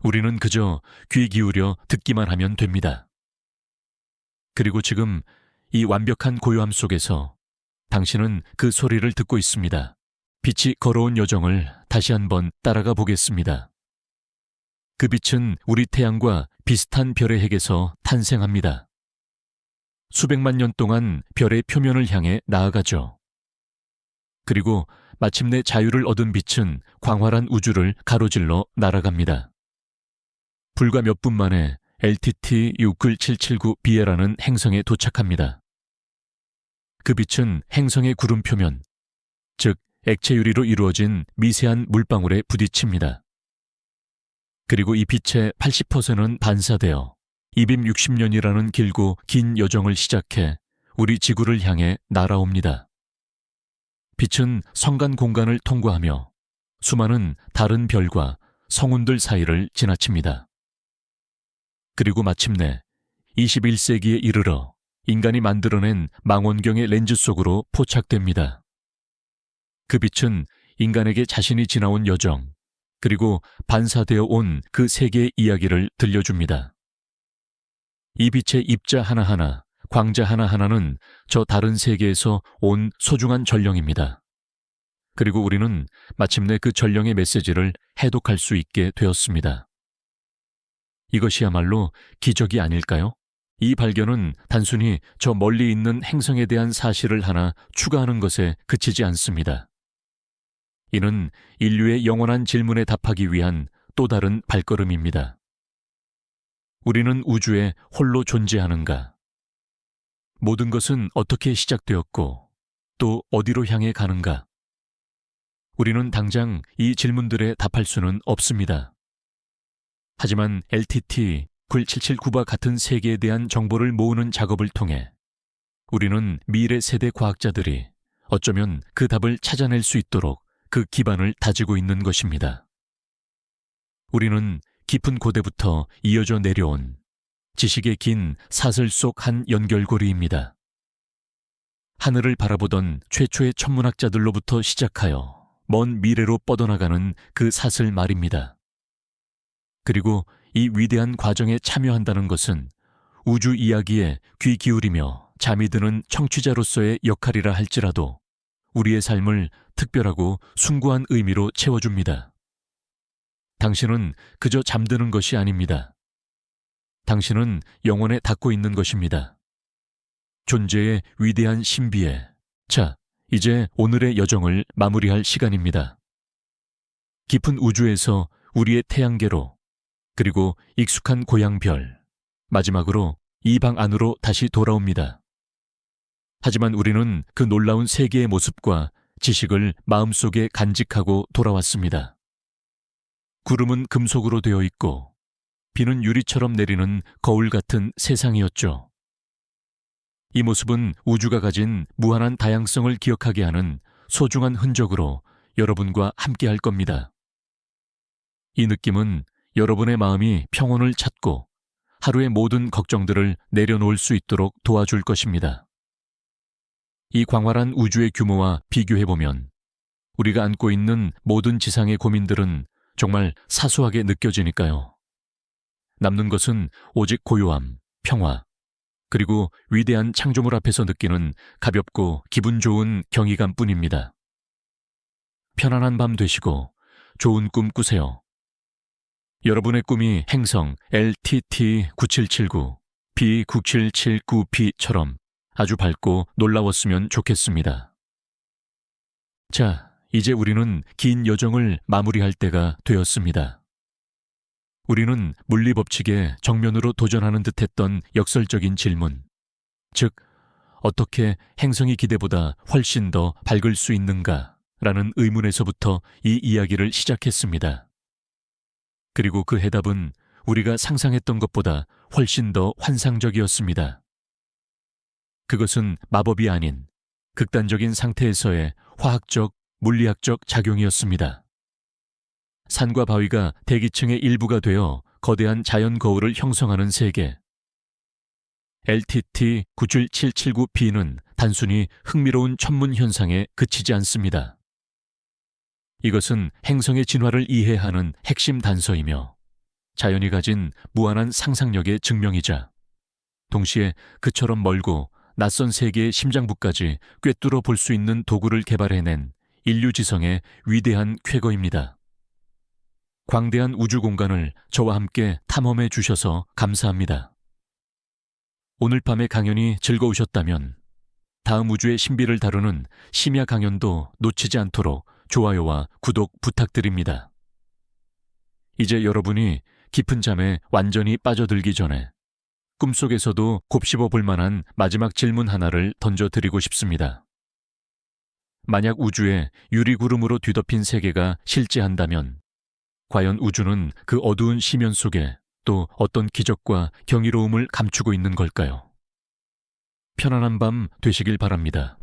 우리는 그저 귀 기울여 듣기만 하면 됩니다. 그리고 지금 이 완벽한 고요함 속에서 당신은 그 소리를 듣고 있습니다. 빛이 걸어온 여정을 다시 한번 따라가 보겠습니다. 그 빛은 우리 태양과 비슷한 별의 핵에서 탄생합니다. 수백만 년 동안 별의 표면을 향해 나아가죠. 그리고 마침내 자유를 얻은 빛은 광활한 우주를 가로질러 날아갑니다. 불과 몇 분 만에 LTT 69779b라는 행성에 도착합니다. 그 빛은 행성의 구름 표면, 즉 액체 유리로 이루어진 미세한 물방울에 부딪힙니다. 그리고 이 빛의 80%는 반사되어 260년이라는 길고 긴 여정을 시작해 우리 지구를 향해 날아옵니다. 빛은 성간 공간을 통과하며 수많은 다른 별과 성운들 사이를 지나칩니다. 그리고 마침내 21세기에 이르러 인간이 만들어낸 망원경의 렌즈 속으로 포착됩니다. 그 빛은 인간에게 자신이 지나온 여정, 그리고 반사되어 온 그 세계의 이야기를 들려줍니다. 이 빛의 입자 하나하나, 광자 하나하나는 저 다른 세계에서 온 소중한 전령입니다. 그리고 우리는 마침내 그 전령의 메시지를 해독할 수 있게 되었습니다. 이것이야말로 기적이 아닐까요? 이 발견은 단순히 저 멀리 있는 행성에 대한 사실을 하나 추가하는 것에 그치지 않습니다. 이는 인류의 영원한 질문에 답하기 위한 또 다른 발걸음입니다. 우리는 우주에 홀로 존재하는가? 모든 것은 어떻게 시작되었고 또 어디로 향해 가는가? 우리는 당장 이 질문들에 답할 수는 없습니다. 하지만 LTT 9779바 같은 세계에 대한 정보를 모으는 작업을 통해 우리는 미래 세대 과학자들이 어쩌면 그 답을 찾아낼 수 있도록 그 기반을 다지고 있는 것입니다. 우리는 깊은 고대부터 이어져 내려온 지식의 긴 사슬 속 한 연결고리입니다. 하늘을 바라보던 최초의 천문학자들로부터 시작하여 먼 미래로 뻗어나가는 그 사슬 말입니다. 그리고 이 위대한 과정에 참여한다는 것은 우주 이야기에 귀 기울이며 잠이 드는 청취자로서의 역할이라 할지라도 우리의 삶을 특별하고 숭고한 의미로 채워줍니다. 당신은 그저 잠드는 것이 아닙니다. 당신은 영혼에 닿고 있는 것입니다. 존재의 위대한 신비에, 자, 이제 오늘의 여정을 마무리할 시간입니다. 깊은 우주에서 우리의 태양계로, 그리고 익숙한 고향별, 마지막으로 이 방 안으로 다시 돌아옵니다. 하지만 우리는 그 놀라운 세계의 모습과 지식을 마음속에 간직하고 돌아왔습니다. 구름은 금속으로 되어 있고 비는 유리처럼 내리는 거울 같은 세상이었죠. 이 모습은 우주가 가진 무한한 다양성을 기억하게 하는 소중한 흔적으로 여러분과 함께할 겁니다. 이 느낌은 여러분의 마음이 평온을 찾고 하루의 모든 걱정들을 내려놓을 수 있도록 도와줄 것입니다. 이 광활한 우주의 규모와 비교해보면 우리가 안고 있는 모든 지상의 고민들은 정말 사소하게 느껴지니까요. 남는 것은 오직 고요함, 평화, 그리고 위대한 창조물 앞에서 느끼는 가볍고 기분 좋은 경이감뿐입니다. 편안한 밤 되시고 좋은 꿈 꾸세요. 여러분의 꿈이 행성 LTT9779, B9779B처럼 아주 밝고 놀라웠으면 좋겠습니다. 자, 이제 우리는 긴 여정을 마무리할 때가 되었습니다. 우리는 물리 법칙에 정면으로 도전하는 듯했던 역설적인 질문, 즉 어떻게 행성이 기대보다 훨씬 더 밝을 수 있는가라는 의문에서부터 이 이야기를 시작했습니다. 그리고 그 해답은 우리가 상상했던 것보다 훨씬 더 환상적이었습니다. 그것은 마법이 아닌 극단적인 상태에서의 화학적, 물리학적 작용이었습니다. 산과 바위가 대기층의 일부가 되어 거대한 자연 거울을 형성하는 세계. LTT 97779b는 단순히 흥미로운 천문 현상에 그치지 않습니다. 이것은 행성의 진화를 이해하는 핵심 단서이며 자연이 가진 무한한 상상력의 증명이자 동시에 그처럼 멀고 낯선 세계의 심장부까지 꿰뚫어 볼 수 있는 도구를 개발해낸 인류지성의 위대한 쾌거입니다. 광대한 우주 공간을 저와 함께 탐험해 주셔서 감사합니다. 오늘 밤의 강연이 즐거우셨다면 다음 우주의 신비를 다루는 심야 강연도 놓치지 않도록 좋아요와 구독 부탁드립니다. 이제 여러분이 깊은 잠에 완전히 빠져들기 전에 꿈속에서도 곱씹어 볼 만한 마지막 질문 하나를 던져드리고 싶습니다. 만약 우주에 유리구름으로 뒤덮인 세계가 실제한다면 과연 우주는 그 어두운 심연 속에 또 어떤 기적과 경이로움을 감추고 있는 걸까요? 편안한 밤 되시길 바랍니다.